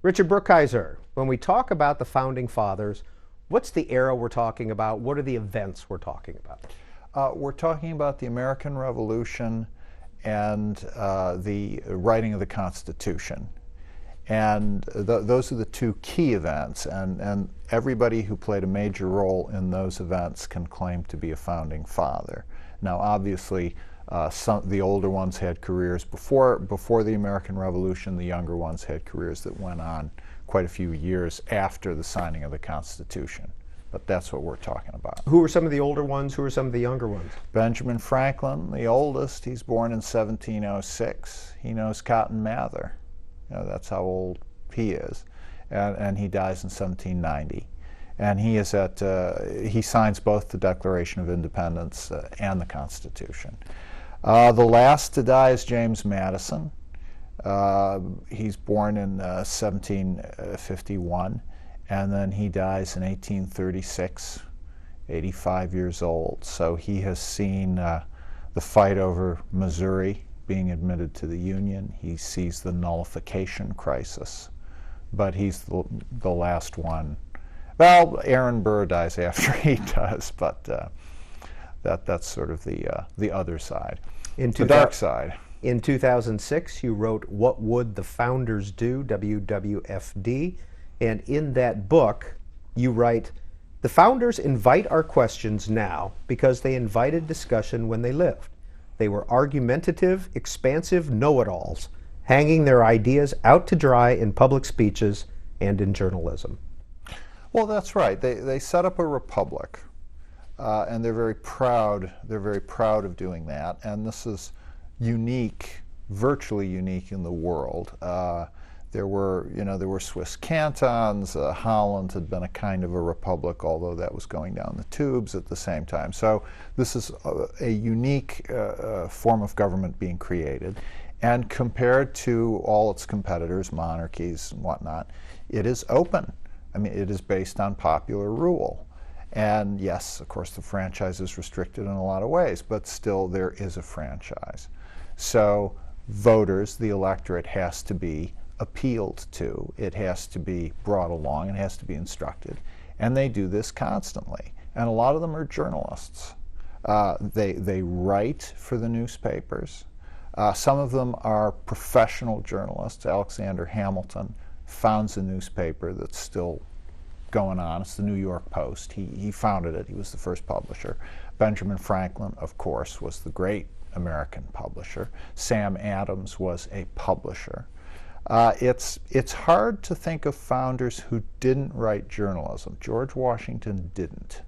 Richard Brookhiser, when we talk about the Founding Fathers, what's the era we're talking about? What are the events we're talking about? We're talking about the American Revolution and the writing of the Constitution. And those are the two key events, and everybody who played a major role in those events can claim to be a founding father. Now, obviously, the older ones had careers before the American Revolution. The younger ones had careers that went on quite a few years after the signing of the Constitution. But that's what we're talking about. Who were some of the older ones? Who were some of the younger ones? Benjamin Franklin, the oldest. He's born in 1706. He knows Cotton Mather. You know, that's how old he is. And he dies in 1790. And he is he signs both the Declaration of Independence and the Constitution. The last to die is James Madison. He's born in 1751, and then he dies in 1836, 85 years old. So he has seen the fight over Missouri being admitted to the Union. He sees the nullification crisis, but he's the last one. Well, Aaron Burr dies after he does, but that's sort of the other side, the dark side. In 2006, you wrote What Would the Founders Do, WWFD, and in that book, you write, the founders invite our questions now because they invited discussion when they lived. They were argumentative, expansive know-it-alls, hanging their ideas out to dry in public speeches and in journalism. Well, that's right. They set up a republic, and they're very proud. They're very proud of doing that, and this is unique, virtually unique in the world. There were Swiss cantons. Holland had been a kind of a republic, although that was going down the tubes at the same time. So this is a unique form of government being created. And compared to all its competitors, monarchies and whatnot, it is open. I mean, it is based on popular rule. And yes, of course, the franchise is restricted in a lot of ways, but still there is a franchise. So voters, the electorate, has to be appealed to. It has to be brought along. It has to be instructed. And they do this constantly. And a lot of them are journalists. They write for the newspapers. Some of them are professional journalists. Alexander Hamilton founds a newspaper that's still going on. It's the New York Post. He founded it. He was the first publisher. Benjamin Franklin, of course, was the great American publisher. Sam Adams was a publisher. It's hard to think of founders who didn't write journalism. George Washington didn't.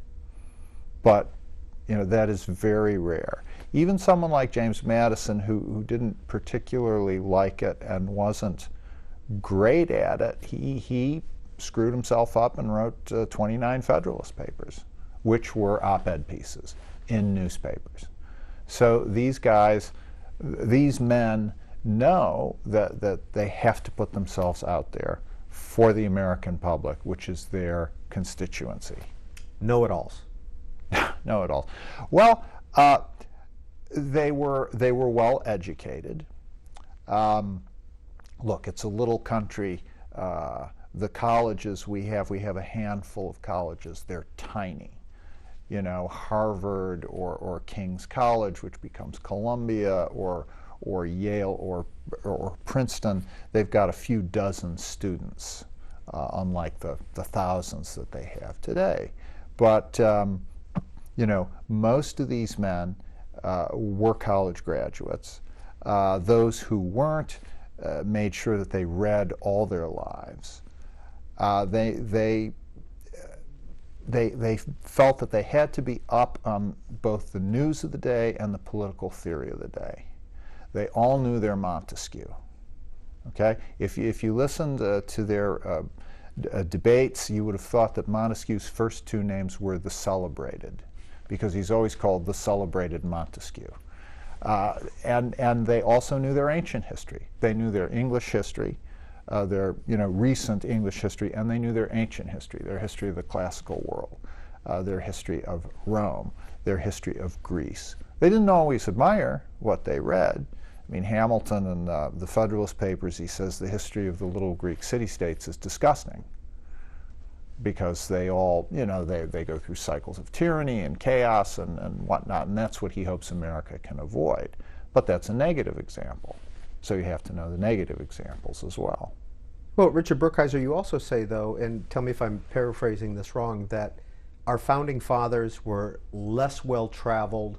But that is very rare. Even someone like James Madison, who didn't particularly like it and wasn't great at it, he screwed himself up and wrote 29 Federalist Papers, which were op-ed pieces in newspapers. So these guys, these men, know that they have to put themselves out there for the American public, which is their constituency. Know-it-alls. Know-it-alls. Well, they were well educated. Look, it's a little country. The colleges we have a handful of colleges. They're tiny. Harvard or King's College, which becomes Columbia, or Yale or Princeton, they've got a few dozen students, unlike the thousands that they have today. But most of these men were college graduates. Those who weren't made sure that they read all their lives. They felt that they had to be up on both the news of the day and the political theory of the day. They all knew their Montesquieu. Okay, if you listened to their debates, you would have thought that Montesquieu's first two names were the celebrated, because he's always called the celebrated Montesquieu. And they also knew their ancient history. They knew their English history, their recent English history, and they knew their ancient history, their history of the classical world, their history of Rome, their history of Greece. They didn't always admire what they read. I mean, Hamilton in the Federalist Papers, he says the history of the little Greek city-states is disgusting because they all, you know, they go through cycles of tyranny and chaos and whatnot, and that's what he hopes America can avoid. But that's a negative example. So you have to know the negative examples as well. Well, Richard Brookhiser, you also say, though, and tell me if I'm paraphrasing this wrong, that our founding fathers were less well-traveled,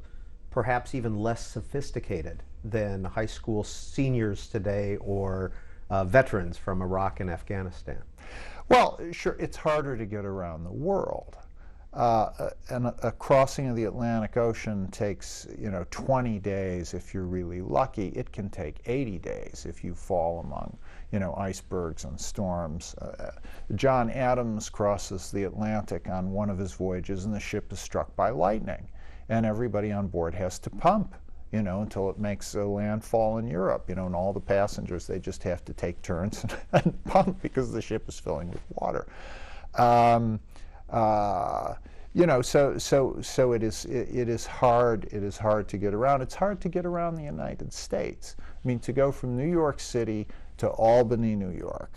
perhaps even less sophisticated than high school seniors today or veterans from Iraq and Afghanistan. Well, sure, it's harder to get around the world. And a crossing of the Atlantic Ocean takes, you know, 20 days if you're really lucky. It can take 80 days if you fall among, you know, icebergs and storms. John Adams crosses the Atlantic on one of his voyages, and the ship is struck by lightning, and everybody on board has to pump, you know, until it makes a landfall in Europe, you know, and all the passengers, they just have to take turns and pump because the ship is filling with water. You know, so it is hard to get around. It's hard to get around the United States. I mean, to go from New York City to Albany, New York,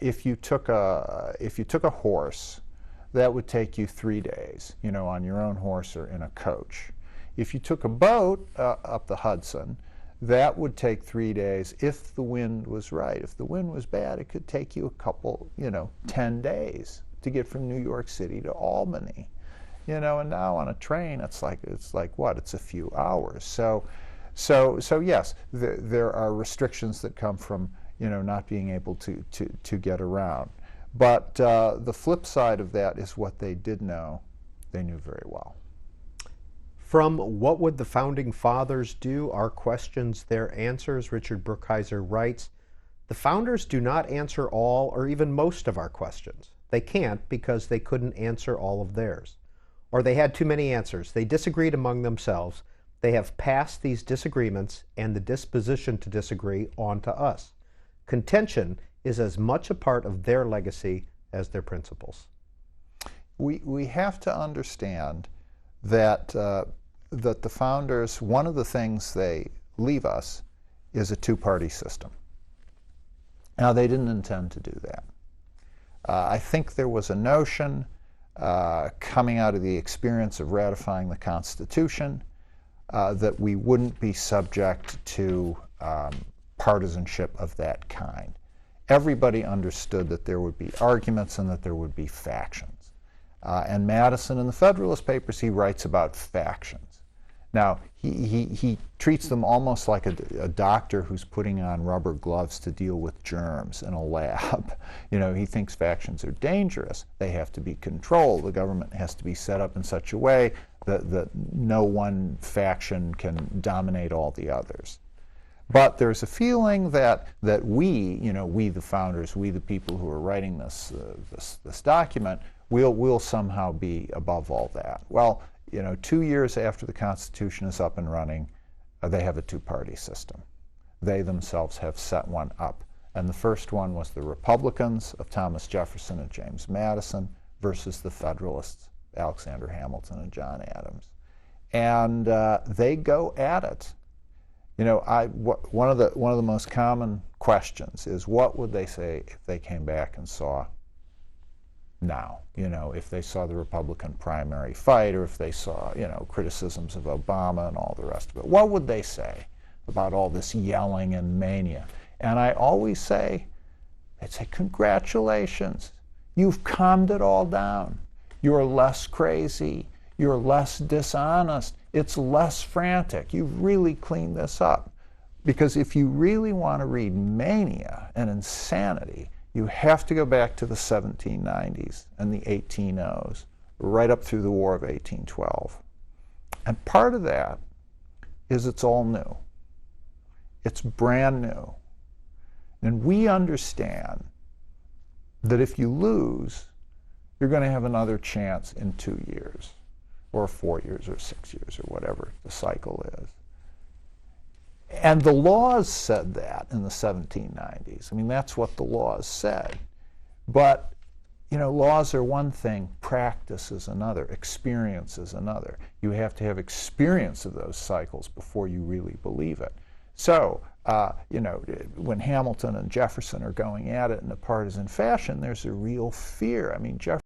if you took a horse, that would take you 3 days, you know, on your own horse or in a coach. If you took a boat up the Hudson, that would take 3 days if the wind was right. If the wind was bad, it could take you a couple, you know, 10 days to get from New York City to Albany, you know. And now on a train, it's like what? It's a few hours. So yes, there are restrictions that come from, you know, not being able to get around. But the flip side of that is what they did know, they knew very well. From What Would the Founding Fathers Do? Our Questions, Their Answers, Richard Brookhiser writes, the founders do not answer all or even most of our questions. They can't because they couldn't answer all of theirs. Or they had too many answers. They disagreed among themselves. They have passed these disagreements and the disposition to disagree on to us. Contention is as much a part of their legacy as their principles. We have to understand that that the founders, one of the things they leave us is a two-party system. Now, they didn't intend to do that. I think there was a notion coming out of the experience of ratifying the Constitution that we wouldn't be subject to partisanship of that kind. Everybody understood that there would be arguments and that there would be factions. And Madison in the Federalist Papers, he writes about factions. Now, he treats them almost like a doctor who's putting on rubber gloves to deal with germs in a lab. You know, he thinks factions are dangerous. They have to be controlled. The government has to be set up in such a way that no one faction can dominate all the others. But there's a feeling that we, you know, we the founders, we the people who are writing this document, we'll somehow be above all that. Well, you know, 2 years after the Constitution is up and running, they have a two-party system. They themselves have set one up. And the first one was the Republicans of Thomas Jefferson and James Madison versus the Federalists, Alexander Hamilton and John Adams. And they go at it. You know, one of the most common questions is, what would they say if they came back and saw now, you know, if they saw the Republican primary fight, or if they saw, you know, criticisms of Obama and all the rest of it? What would they say about all this yelling and mania? And I always say, they'd say, congratulations, you've calmed it all down. You're less crazy. You're less dishonest. It's less frantic. You've really cleaned this up. Because if you really want to read mania and insanity, you have to go back to the 1790s and the 1800s, right up through the War of 1812. And part of that is it's all new. It's brand new. And we understand that if you lose, you're going to have another chance in 2 years, or 4 years, or 6 years, or whatever the cycle is. And the laws said that in the 1790s. I mean, that's what the laws said. But, you know, laws are one thing, practice is another, experience is another. You have to have experience of those cycles before you really believe it. So, you know, when Hamilton and Jefferson are going at it in a partisan fashion, there's a real fear. I mean,